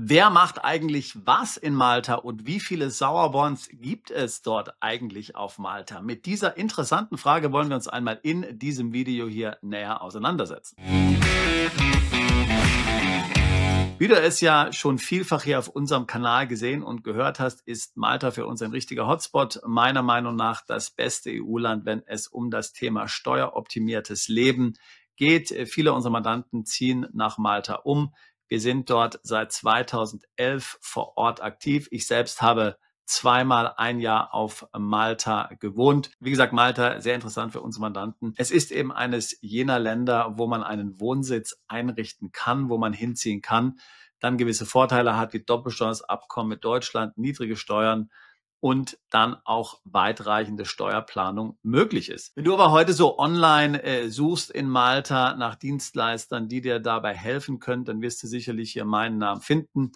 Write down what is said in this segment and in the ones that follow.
Wer macht eigentlich was in Malta und wie viele Sauerbonds gibt es dort eigentlich auf Malta? Mit dieser interessanten Frage wollen wir uns einmal in diesem Video hier näher auseinandersetzen. Wie du es ja schon vielfach hier auf unserem Kanal gesehen und gehört hast, ist Malta für uns ein richtiger Hotspot. Meiner Meinung nach das beste EU-Land, wenn es um das Thema steueroptimiertes Leben geht. Viele unserer Mandanten ziehen nach Malta um. Wir sind dort seit 2011 vor Ort aktiv. Ich selbst habe zweimal ein Jahr auf Malta gewohnt. Wie gesagt, Malta sehr interessant für unsere Mandanten. Es ist eben eines jener Länder, wo man einen Wohnsitz einrichten kann, wo man hinziehen kann, dann gewisse Vorteile hat wie Doppelsteuerabkommen mit Deutschland, niedrige Steuern und dann auch weitreichende Steuerplanung möglich ist. Wenn du aber heute so online suchst in Malta nach Dienstleistern, die dir dabei helfen können, dann wirst du sicherlich hier meinen Namen finden.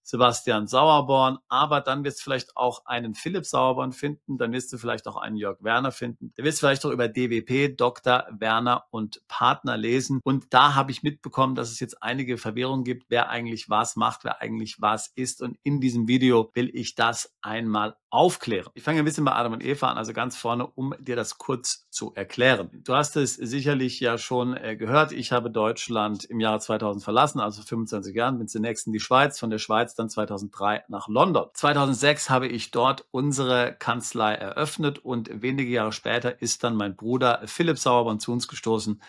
Sebastian Sauerborn, aber dann wirst du vielleicht auch einen Philipp Sauerborn finden, dann wirst du vielleicht auch einen Jörg Werner finden. Da wirst du vielleicht auch über DWP, Dr. Werner und Partner lesen. Und da habe ich mitbekommen, dass es jetzt einige Verwirrungen gibt, wer eigentlich was macht, wer eigentlich was ist. Und in diesem Video will ich das einmal aufklären. Ich fange ein bisschen bei Adam und Eva an, also ganz vorne, um dir das kurz zu erklären. Du hast es sicherlich ja schon gehört. Ich habe Deutschland im Jahre 2000 verlassen, also 25 Jahren, bin zunächst in die Schweiz, von der Schweiz dann 2003 nach London. 2006 habe ich dort unsere Kanzlei eröffnet und wenige Jahre später ist dann mein Bruder Philipp Sauerborn zu uns gestoßen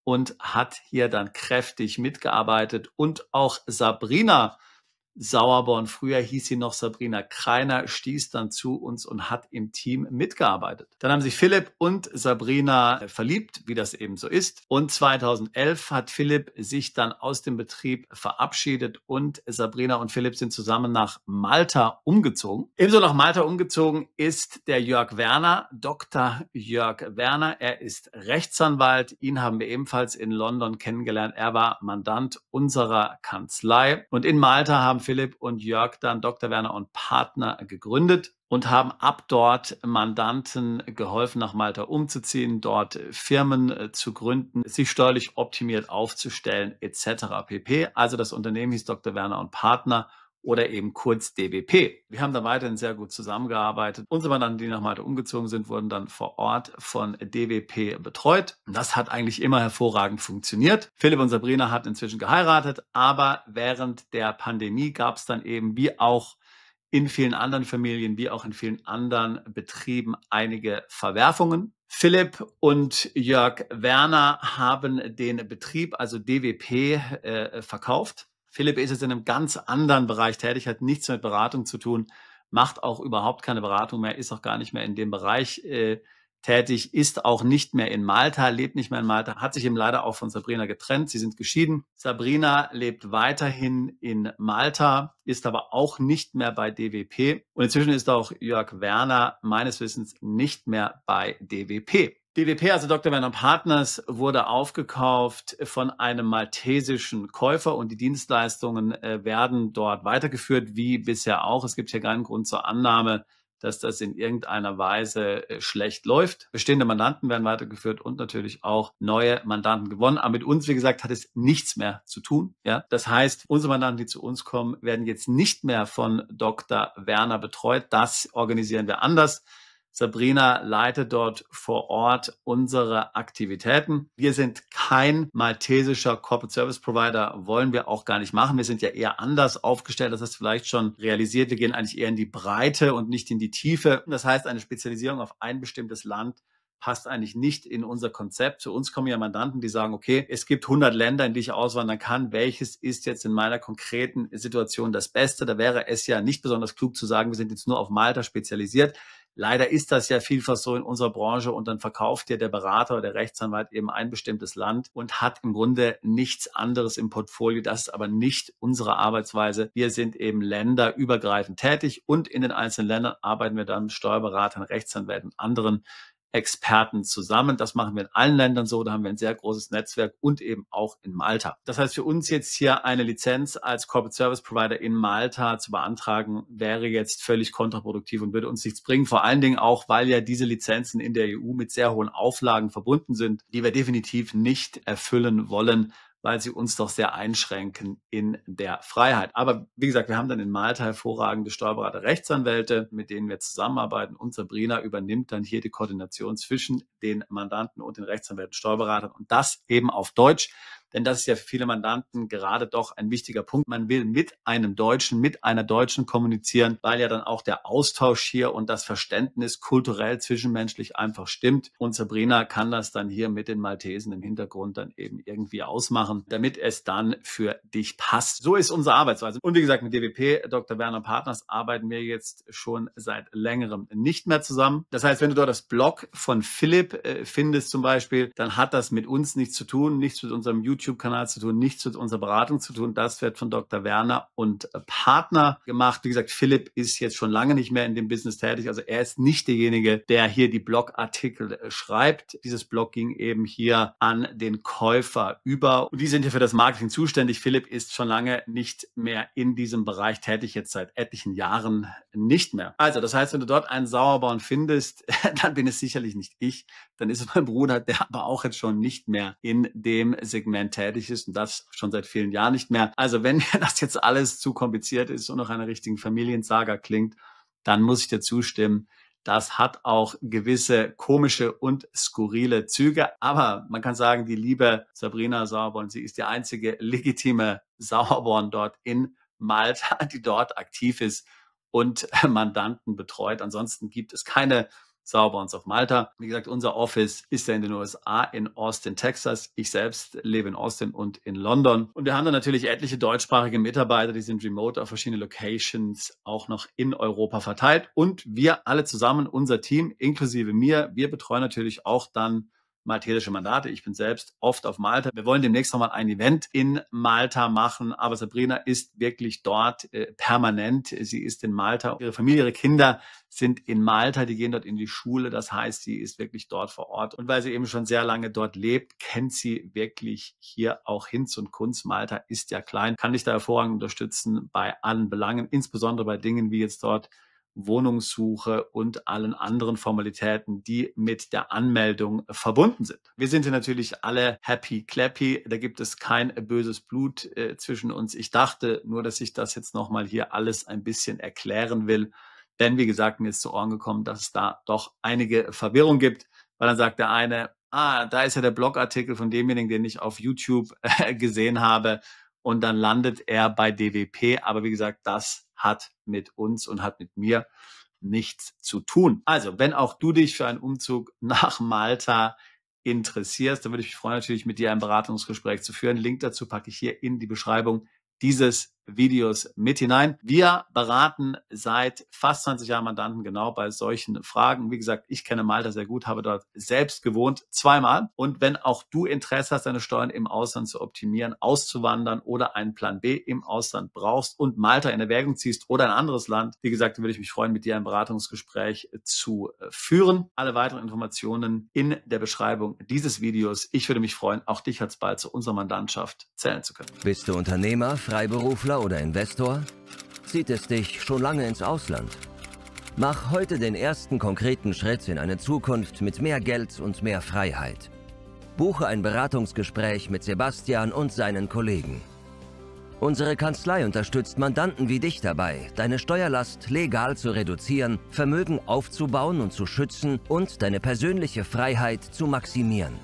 und hat hier dann kräftig mitgearbeitet und auch Sabrina Sauerborn, früher hieß sie noch Sabrina Kreiner, stieß dann zu uns und hat im Team mitgearbeitet. Dann haben sich Philipp und Sabrina verliebt, wie das eben so ist. Und 2011 hat Philipp sich dann aus dem Betrieb verabschiedet und Sabrina und Philipp sind zusammen nach Malta umgezogen. Ebenso nach Malta umgezogen ist der Jörg Werner, Dr. Jörg Werner. Er ist Rechtsanwalt. Ihn haben wir ebenfalls in London kennengelernt. Er war Mandant unserer Kanzlei. Und in Malta haben Philipp und Jörg dann Dr. Werner und Partner gegründet und haben ab dort Mandanten geholfen, nach Malta umzuziehen, dort Firmen zu gründen, sich steuerlich optimiert aufzustellen etc. pp. Also das Unternehmen hieß Dr. Werner und Partner oder eben kurz DWP. Wir haben da weiterhin sehr gut zusammengearbeitet. Unsere Mandanten, die nach Malta umgezogen sind, wurden dann vor Ort von DWP betreut. Das hat eigentlich immer hervorragend funktioniert. Philipp und Sabrina hatten inzwischen geheiratet, aber während der Pandemie gab es dann eben wie auch in vielen anderen Familien, wie auch in vielen anderen Betrieben einige Verwerfungen. Philipp und Jörg Werner haben den Betrieb, also DWP, verkauft. Philipp ist jetzt in einem ganz anderen Bereich tätig, hat nichts mit Beratung zu tun, macht auch überhaupt keine Beratung mehr, ist auch gar nicht mehr in dem Bereich tätig, ist auch nicht mehr in Malta, lebt nicht mehr in Malta, hat sich eben leider auch von Sabrina getrennt. Sie sind geschieden. Sabrina lebt weiterhin in Malta, ist aber auch nicht mehr bei DWP. Und inzwischen ist auch Jörg Werner meines Wissens nicht mehr bei DWP. DWP, also Dr. Werner Partners, wurde aufgekauft von einem maltesischen Käufer und die Dienstleistungen werden dort weitergeführt, wie bisher auch. Es gibt hier keinen Grund zur Annahme, dass das in irgendeiner Weise schlecht läuft. Bestehende Mandanten werden weitergeführt und natürlich auch neue Mandanten gewonnen. Aber mit uns, wie gesagt, hat es nichts mehr zu tun. Ja? Das heißt, unsere Mandanten, die zu uns kommen, werden jetzt nicht mehr von Dr. Werner betreut. Das organisieren wir anders. Sabrina leitet dort vor Ort unsere Aktivitäten. Wir sind kein maltesischer Corporate Service Provider, wollen wir auch gar nicht machen. Wir sind ja eher anders aufgestellt, das hast du vielleicht schon realisiert. Wir gehen eigentlich eher in die Breite und nicht in die Tiefe. Das heißt, eine Spezialisierung auf ein bestimmtes Land passt eigentlich nicht in unser Konzept. Zu uns kommen ja Mandanten, die sagen, okay, es gibt 100 Länder, in die ich auswandern kann. Welches ist jetzt in meiner konkreten Situation das Beste? Da wäre es ja nicht besonders klug zu sagen, wir sind jetzt nur auf Malta spezialisiert. Leider ist das ja vielfach so in unserer Branche und dann verkauft dir der Berater oder der Rechtsanwalt eben ein bestimmtes Land und hat im Grunde nichts anderes im Portfolio. Das ist aber nicht unsere Arbeitsweise. Wir sind eben länderübergreifend tätig und in den einzelnen Ländern arbeiten wir dann mit Steuerberatern, Rechtsanwälten und anderen Experten zusammen. Das machen wir in allen Ländern so. Da haben wir ein sehr großes Netzwerk und eben auch in Malta. Das heißt, für uns jetzt hier eine Lizenz als Corporate Service Provider in Malta zu beantragen, wäre jetzt völlig kontraproduktiv und würde uns nichts bringen. Vor allen Dingen auch, weil ja diese Lizenzen in der EU mit sehr hohen Auflagen verbunden sind, die wir definitiv nicht erfüllen wollen, weil sie uns doch sehr einschränken in der Freiheit. Aber wie gesagt, wir haben dann in Malta hervorragende Steuerberater, Rechtsanwälte, mit denen wir zusammenarbeiten. Und Sabrina übernimmt dann hier die Koordination zwischen den Mandanten und den Rechtsanwälten, Steuerberatern und das eben auf Deutsch. Denn das ist ja für viele Mandanten gerade doch ein wichtiger Punkt. Man will mit einem Deutschen, mit einer Deutschen kommunizieren, weil ja dann auch der Austausch hier und das Verständnis kulturell, zwischenmenschlich einfach stimmt. Und Sabrina kann das dann hier mit den Maltesen im Hintergrund dann eben irgendwie ausmachen, damit es dann für dich passt. So ist unsere Arbeitsweise. Und wie gesagt, mit DWP, Dr. Werner Partners, arbeiten wir jetzt schon seit längerem nicht mehr zusammen. Das heißt, wenn du dort das Blog von Philipp findest zum Beispiel, dann hat das mit uns nichts zu tun, nichts mit unserem YouTube-Kanal zu tun, nichts mit unserer Beratung zu tun. Das wird von Dr. Werner und Partner gemacht. Wie gesagt, Philipp ist jetzt schon lange nicht mehr in dem Business tätig. Also er ist nicht derjenige, der hier die Blogartikel schreibt. Dieses Blog ging eben hier an den Käufer über. Und die sind hier für das Marketing zuständig. Philipp ist schon lange nicht mehr in diesem Bereich tätig, jetzt seit etlichen Jahren nicht mehr. Also das heißt, wenn du dort einen Sauerborn findest, dann bin es sicherlich nicht ich. Dann ist es mein Bruder, der aber auch jetzt schon nicht mehr in dem Segment tätig ist und das schon seit vielen Jahren nicht mehr. Also wenn mir das jetzt alles zu kompliziert ist und nach einer richtigen Familiensaga klingt, dann muss ich dir zustimmen. Das hat auch gewisse komische und skurrile Züge. Aber man kann sagen, die liebe Sabrina Sauerborn, sie ist die einzige legitime Sauerborn dort in Malta, die dort aktiv ist und Mandanten betreut. Ansonsten gibt es keine Sauerborns auf Malta. Wie gesagt, unser Office ist ja in den USA, in Austin, Texas. Ich selbst lebe in Austin und in London. Und wir haben dann natürlich etliche deutschsprachige Mitarbeiter, die sind remote auf verschiedene Locations auch noch in Europa verteilt. Und wir alle zusammen, unser Team, inklusive mir, wir betreuen natürlich auch dann maltesische Mandate. Ich bin selbst oft auf Malta. Wir wollen demnächst nochmal ein Event in Malta machen, aber Sabrina ist wirklich dort permanent. Sie ist in Malta. Ihre Familie, ihre Kinder sind in Malta, die gehen dort in die Schule. Das heißt, sie ist wirklich dort vor Ort. Und weil sie eben schon sehr lange dort lebt, kennt sie wirklich hier auch Hinz und Kunz. Malta ist ja klein, kann dich da hervorragend unterstützen bei allen Belangen, insbesondere bei Dingen wie jetzt dort Wohnungssuche und allen anderen Formalitäten, die mit der Anmeldung verbunden sind. Wir sind hier natürlich alle happy clappy. Da gibt es kein böses Blut zwischen uns. Ich dachte nur, dass ich das jetzt nochmal hier alles ein bisschen erklären will. Denn wie gesagt, mir ist zu Ohren gekommen, dass es da doch einige Verwirrung gibt, weil dann sagt der eine, da ist ja der Blogartikel von demjenigen, den ich auf YouTube gesehen habe. Und dann landet er bei DWP. Aber wie gesagt, das hat mit uns und hat mit mir nichts zu tun. Also, wenn auch du dich für einen Umzug nach Malta interessierst, dann würde ich mich freuen, natürlich mit dir ein Beratungsgespräch zu führen. Link dazu packe ich hier in die Beschreibung dieses Videos mit hinein. Wir beraten seit fast 20 Jahren Mandanten genau bei solchen Fragen. Wie gesagt, ich kenne Malta sehr gut, habe dort selbst gewohnt, zweimal. Und wenn auch du Interesse hast, deine Steuern im Ausland zu optimieren, auszuwandern oder einen Plan B im Ausland brauchst und Malta in Erwägung ziehst oder ein anderes Land, wie gesagt, würde ich mich freuen, mit dir ein Beratungsgespräch zu führen. Alle weiteren Informationen in der Beschreibung dieses Videos. Ich würde mich freuen, auch dich alsbald zu unserer Mandantschaft zählen zu können. Bist du Unternehmer, Freiberufler oder Investor? Zieht es dich schon lange ins Ausland? Mach heute den ersten konkreten Schritt in eine Zukunft mit mehr Geld und mehr Freiheit. Buche ein Beratungsgespräch mit Sebastian und seinen Kollegen. Unsere Kanzlei unterstützt Mandanten wie dich dabei, deine Steuerlast legal zu reduzieren, Vermögen aufzubauen und zu schützen und deine persönliche Freiheit zu maximieren.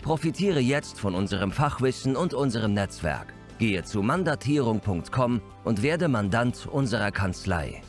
Profitiere jetzt von unserem Fachwissen und unserem Netzwerk. Gehe zu mandatierung.com und werde Mandant unserer Kanzlei.